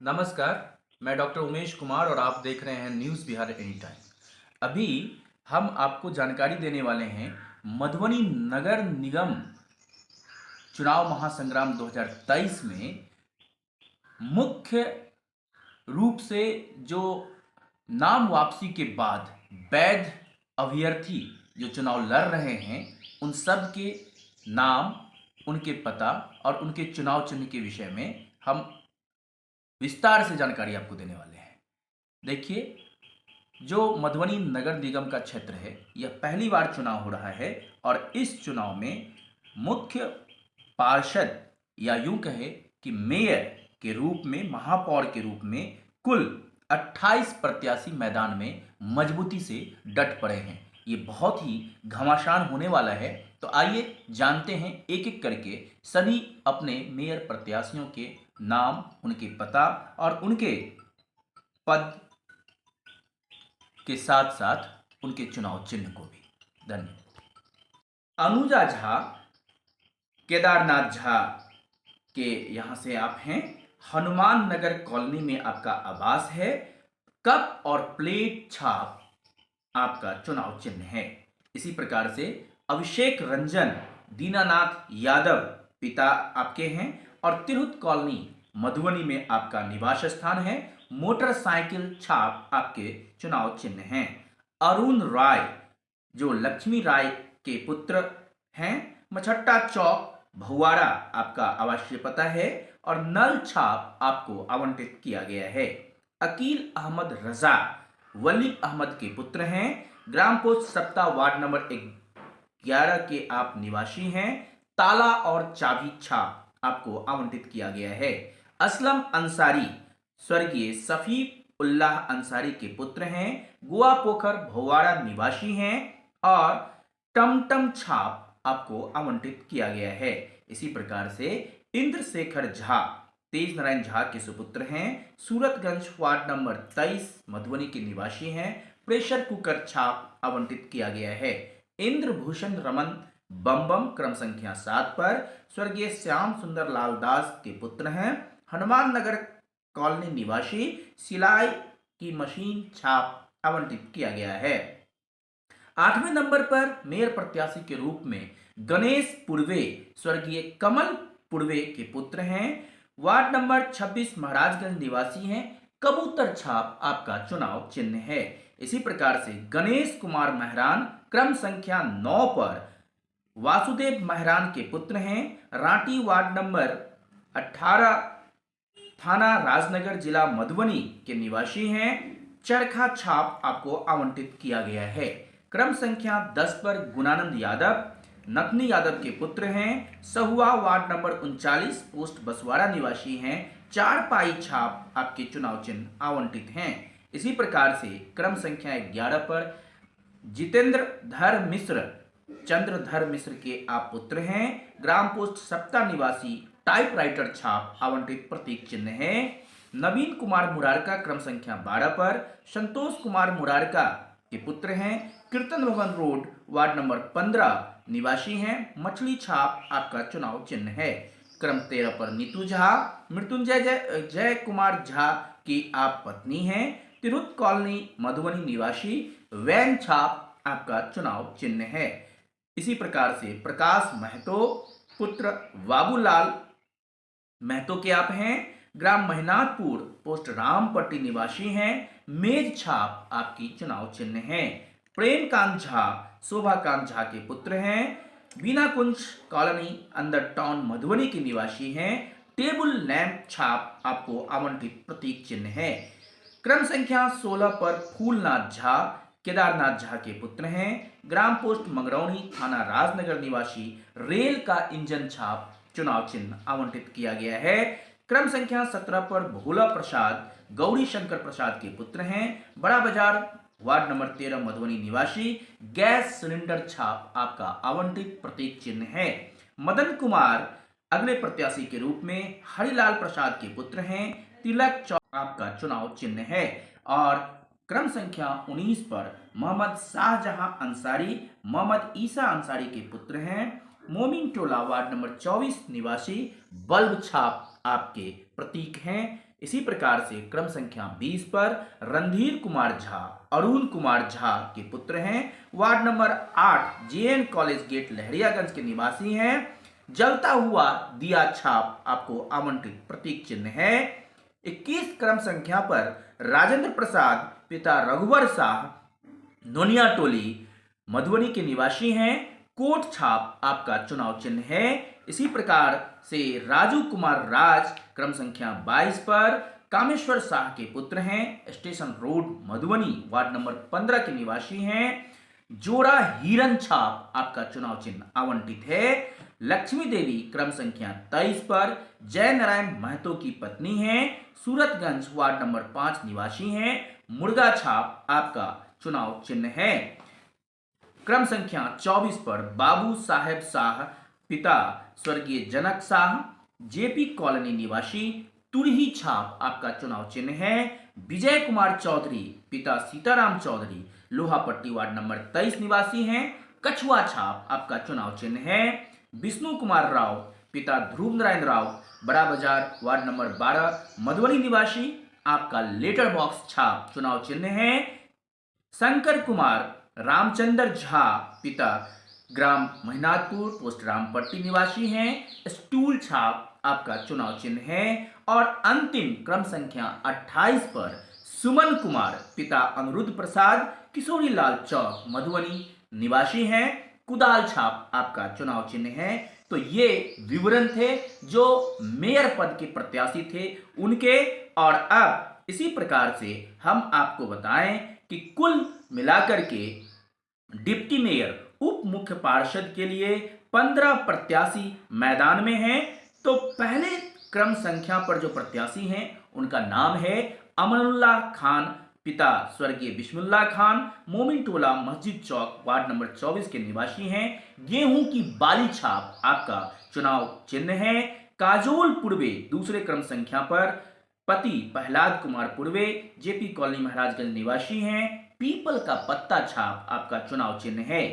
नमस्कार। मैं डॉक्टर उमेश कुमार और आप देख रहे हैं न्यूज़ बिहार एनी टाइम। अभी हम आपको जानकारी देने वाले हैं मधुबनी नगर निगम चुनाव महासंग्राम 2023 में मुख्य रूप से जो नाम वापसी के बाद वैध अभ्यर्थी जो चुनाव लड़ रहे हैं उन सब के नाम, उनके पता और उनके चुनाव चिन्ह के विषय में हम विस्तार से जानकारी आपको देने वाले हैं। देखिए, जो मधुबनी नगर निगम का क्षेत्र है यह पहली बार चुनाव हो रहा है और इस चुनाव में मुख्य पार्षद या यूं कहे कि मेयर के रूप में, महापौर के रूप में कुल 28 प्रत्याशी मैदान में मजबूती से डट पड़े हैं। ये बहुत ही घमासान होने वाला है। तो आइए जानते हैं एक एक करके सभी अपने मेयर प्रत्याशियों के नाम, उनके पता और उनके पद के साथ साथ उनके चुनाव चिन्ह को भी। धन्यवाद। अनुजा झा, केदारनाथ झा के यहाँ से आप हैं। हनुमान नगर कॉलोनी में आपका आवास है। कप और प्लेट छाप आपका चुनाव चिन्ह है। इसी प्रकार से अभिषेक रंजन दीनानाथ यादव पिता आपके हैं और तिरहुत कॉलोनी मधुबनी में आपका निवास स्थान है। मोटरसाइकिल छाप आपके चुनाव चिन्ह हैं। अरुण राय जो लक्ष्मी राय के पुत्र हैं, मछट्टा चौक भुआड़ा आपका आवासीय पता है और नल छाप आपको आवंटित किया गया है। अकील अहमद रजा वली अहमद के पुत्र हैं। ग्राम पोस्ट सप्ताह वार्ड नंबर 11 के आप निवासी हैं। ताला और चाबी छाप आपको आवंटित किया गया है। असलम अंसारी स्वर्गीय सफी उल्लाह अंसारी के पुत्र हैं। गुआ पोखर भोवाड़ा निवासी हैं और टमटम छाप आपको आवंटित किया गया है। इसी प्रकार से इंद्रशेखर झा तेज नारायण झा के सुपुत्र हैं। सूरतगंज वार्ड नंबर 23 मधुबनी के निवासी हैं। प्रेशर कुकर छाप आवंटित किया गया है। इंद्रभूषण रमन बम क्रम संख्या 7 पर स्वर्गीय श्याम सुंदर लाल दास के पुत्र हैं। हनुमान नगर कॉलोनी निवासी सिलाई की मशीन छाप आवंटित किया गया है। 8वें नंबर पर मेयर प्रत्याशी के रूप में गणेश पुरवे स्वर्गीय कमल पुरवे के पुत्र हैं। वार्ड नंबर 26 महाराजगंज निवासी हैं। कबूतर छाप आपका चुनाव चिन्ह है। इसी प्रकार से गणेश कुमार मेहरान क्रम संख्या 9 पर वासुदेव मेहरान के पुत्र हैं। रांटी वार्ड नंबर 18 थाना राजनगर जिला मधुबनी के निवासी हैं। चरखा छाप आपको आवंटित किया गया है। क्रम संख्या 10 पर गुणानंद यादव नथनी यादव के पुत्र हैं। सहुआ वार्ड नंबर 39 पोस्ट बसवाड़ा निवासी हैं। चार पाई छाप आपके चुनाव चिन्ह आवंटित हैं। इसी प्रकार से क्रम संख्या 11 पर जितेंद्र धर मिश्र चंद्रधर मिश्र के आप पुत्र हैं। ग्राम पोस्ट सप्ता निवासी टाइपराइटर छाप आवंटित प्रतीक चिन्ह है। नवीन कुमार मुरारका क्रम संख्या 12 पर संतोष कुमार मुरारका के पुत्र हैं। कीर्तन भवन रोड वार्ड नंबर 15 निवासी हैं। मछली छाप आपका चुनाव चिन्ह है। क्रम 13 पर नीतू झा मृत्युंजय जय कुमार झा की आप पत्नी हैं। तिरहुत कॉलोनी मधुबनी निवासी वैन छाप आपका चुनाव चिन्ह है। इसी प्रकार से प्रकाश महतो पुत्र बाबूलाल महतो के आप हैं। ग्राम महिनाथपुर पोस्ट रामपट्टी निवासी हैं। मेज छाप आपकी चुनाव चिन्ह है। प्रेमकांत झा शोभाकांत झा के पुत्र हैं। बीना कुंज कॉलोनी अंदर टाउन मधुबनी के निवासी हैं। टेबल लैंप छाप आपको आवंटित प्रतीक चिन्ह है। क्रम संख्या 16 पर फूलनाथ झा केदारनाथ झा के पुत्र हैं। ग्राम पोस्ट मंगरौनी थाना राजनगर निवासी रेल का इंजन छाप चुनाव चिन्ह आवंटित किया गया है। क्रम संख्या 17 पर भोला प्रसाद गौरी शंकर प्रसाद के पुत्र हैं। बड़ा बाजार वार्ड नंबर 13 मधुबनी निवासी गैस सिलेंडर छाप आपका आवंटित प्रतीक चिन्ह है। मदन कुमार अगले प्रत्याशी के रूप में हरिलाल प्रसाद के पुत्र हैं। तिलक चौक आपका चुनाव चिन्ह है और क्रम संख्या 19 पर मोहम्मद शाहजहां अंसारी मोहम्मद ईसा अंसारी के पुत्र हैं। मोमिन टोला वार्ड नंबर 24 निवासी बल्ब छाप आपके प्रतीक हैं। इसी प्रकार से क्रम संख्या 20 पर रणधीर कुमार झा अरुण कुमार झा के पुत्र हैं, ward number 8 JN college gate Lahariaganj के निवासी हैं। जलता हुआ दिया छाप आपको आवंटित प्रतीक चिन्ह है। 21 क्रम संख्या पर राजेंद्र प्रसाद पिता रघुवर शाह नोनिया टोली मधुबनी के निवासी हैं। कोट छाप आपका चुनाव चिन्ह है। इसी प्रकार से राजू कुमार राज क्रम संख्या 22 पर कामेश्वर शाह के पुत्र हैं, station road Madhubani ward number 15 के निवासी हैं। जोड़ा हिरन छाप आपका चुनाव चिन्ह आवंटित है। लक्ष्मी देवी क्रम संख्या 23 पर जय नारायण महतो की पत्नी हैं, सूरतगंज वार्ड नंबर 5 निवासी हैं। मुर्गा छाप आपका चुनाव चिन्ह है। क्रम संख्या 24 पर बाबू साहेब शाह पिता स्वर्गीय जनक शाह जेपी कॉलोनी निवासी, तुरही छाप आपका चुनाव चिन्ह है। विजय कुमार चौधरी पिता सीताराम चौधरी लोहापट्टी वार्ड नंबर 23 निवासी हैं। कछुआ छाप आपका चुनाव चिन्ह है। विष्णु कुमार राव पिता ध्रुव नारायण राव बड़ा बाजार वार्ड नंबर 12 मधुबनी निवासी, आपका लेटर बॉक्स छाप चुनाव चिन्ह है। शंकर कुमार रामचंद्र झा पिता ग्राम महिनाथपुर पोस्ट रामपट्टी निवासी हैं। स्टूल छाप आपका चुनाव चिन्ह है। और अंतिम क्रम संख्या 28 पर सुमन कुमार पिता अनुरुद्ध प्रसाद किशोरी लाल चौक मधुबनी निवासी हैं। कुदाल छाप आपका चुनाव चिन्ह है। तो ये विवरण थे जो मेयर पद के प्रत्याशी थे उनके। और अब इसी प्रकार से हम आपको बताएं कि कुल मिलाकर के डिप्टी मेयर उप मुख्य पार्षद के लिए 15 प्रत्याशी मैदान में हैं। तो पहले क्रम संख्या पर जो प्रत्याशी हैं उनका नाम है अमनुल्लाह खान पिता स्वर्गीय बिस्मिल्लाह खान, मोमिन टोला मस्जिद चौक वार्ड नंबर 24 के निवासी हैं। गेहूं की बाली छाप आपका चुनाव चिन्ह है। काजोल पूर्वे दूसरे क्रम संख्या पर पति प्रहलाद कुमार पूर्वे जेपी कॉलोनी महाराजगंज निवासी हैं। पीपल का पत्ता छाप आपका चुनाव चिन्ह है।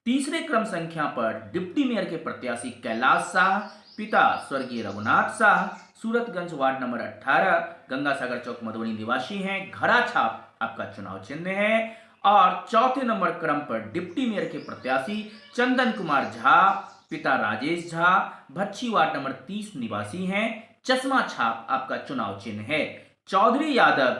तीसरे क्रम संख्या पर डिप्टी मेयर के प्रत्याशी कैलाश शाह पिता स्वर्गीय रघुनाथ शाह सूरतगंज वार्ड नंबर 18 गंगासागर चौक मधुबनी निवासी हैं। घड़ा छाप आपका चुनाव चिन्ह है। और चौथे नंबर क्रम पर डिप्टी मेयर के प्रत्याशी चंदन कुमार झा पिता राजेश झा भच्छी वार्ड नंबर 30 निवासी हैं। चश्मा छाप आपका चुनाव चिन्ह है। चौधरी यादव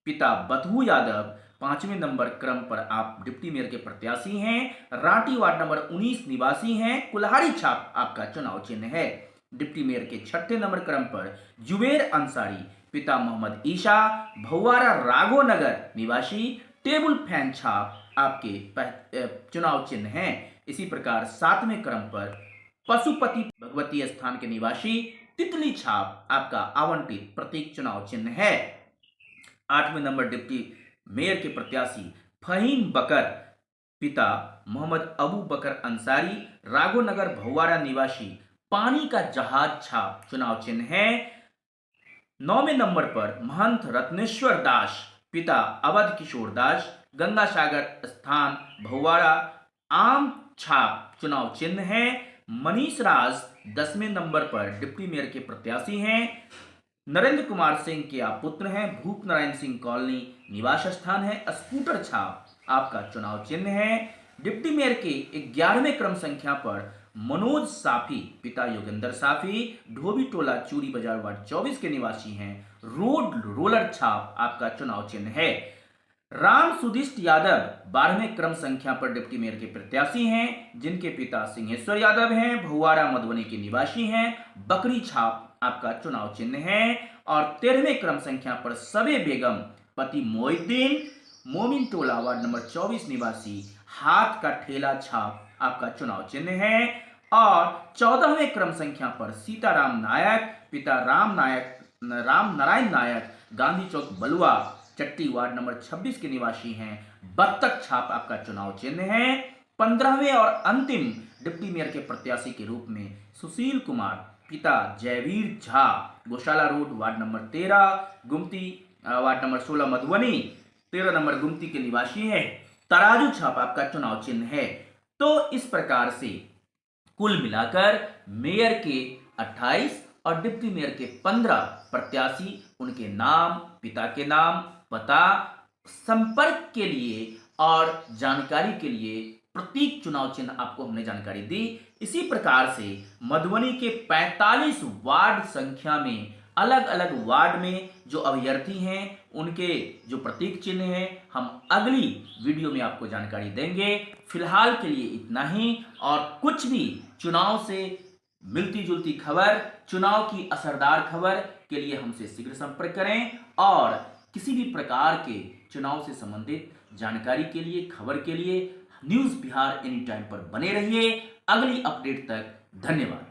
पिता बथू यादव 5वें नंबर क्रम पर आप डिप्टी मेयर के प्रत्याशी हैं। रांटी वार्ड नंबर 19 निवासी हैं। कुल्हाड़ी छाप आपका चुनाव चिन्ह है। डिप्टी मेयर के 6ठे नंबर क्रम पर जुबेर अंसारी पिता मोहम्मद ईशा भौवारा राघो नगर निवासी। टेबल फैन छाप आपके चुनाव चिन्ह है। इसी प्रकार 7वें क्रम पर पशुपति भगवती स्थान के निवासी तितली छाप आपका आवंटित प्रतीक चुनाव चिन्ह है। 8वें नंबर डिप्टी मेयर के प्रत्याशी फहीम बकर पिता मोहम्मद अबू बकर अंसारी राघो नगर भौवारा निवासी, पानी का जहाज छाप चुनाव चिन्ह है। 9वें नंबर पर महंत रत्नेश्वर दास पिता अवध किशोर दास गंगासागर स्थान भौवारा, आम छाप चुनाव चिन्ह है। मनीष राज 10वें नंबर पर डिप्टी मेयर के प्रत्याशी हैं। नरेंद्र कुमार सिंह के आप पुत्र हैं। भूप नारायण सिंह कॉलोनी निवास स्थान है। स्कूटर छाप आपका चुनाव चिन्ह है। डिप्टी मेयर के 11वें क्रम संख्या पर मनोज साफी पिता योगेंद्र साफी ढोबी टोला चूरी बाजार वार्ड 24 के निवासी हैं। रोड रोलर छाप आपका चुनाव चिन्ह है। राम सुदिष्ट यादव 12वें क्रम संख्या पर डिप्टी मेयर के प्रत्याशी हैं, जिनके पिता सिंहेश्वर यादव हैं, भौवारा मधुबनी के निवासी हैं। बकरी छाप आपका चुनाव चिन्ह है। और 13वें क्रम संख्या पर सबे बेगम पति मोहिद्दीन मोमिन टोला वार्ड नंबर 24 निवासी, हाथ का ठेला छाप आपका चुनाव चिन्ह है। और 14वें क्रम संख्या पर सीताराम नायक पिता राम नारायण नायक गांधी चौक बलुआ चट्टी वार्ड नंबर 26 के निवासी हैं। बत्तख छाप आपका चुनाव चिन्ह है। 15वें और अंतिम डिप्टी मेयर के प्रत्याशी के रूप में सुशील कुमार पिता जयवीर झा गौशाला road ward number 13 गुमती ward number 16 Madhubani 13 number गुमती के निवासी हैं। तराजू छाप आपका चुनाव चिन्ह है। तो इस प्रकार से कुल मिलाकर मेयर के 28 और डिप्टी मेयर के 15 प्रत्याशी उनके नाम, पिता के नाम, पता, संपर्क के लिए और जानकारी के लिए प्रतीक चुनाव चिन्ह आपको हमने जानकारी दी। इसी प्रकार से मधुबनी के 45 वार्ड संख्या में अलग अलग वार्ड में जो अभ्यर्थी हैं उनके जो प्रतीक चिन्ह हैं हम अगली वीडियो में आपको जानकारी देंगे। फिलहाल के लिए इतना ही, और कुछ भी चुनाव से मिलती जुलती खबर, चुनाव की असरदार खबर के लिए हमसे शीघ्र संपर्क करें, और किसी भी प्रकार के चुनाव से संबंधित जानकारी के लिए, खबर के लिए न्यूज़ बिहार एनी टाइम पर बने रहिए। अगली अपडेट तक धन्यवाद।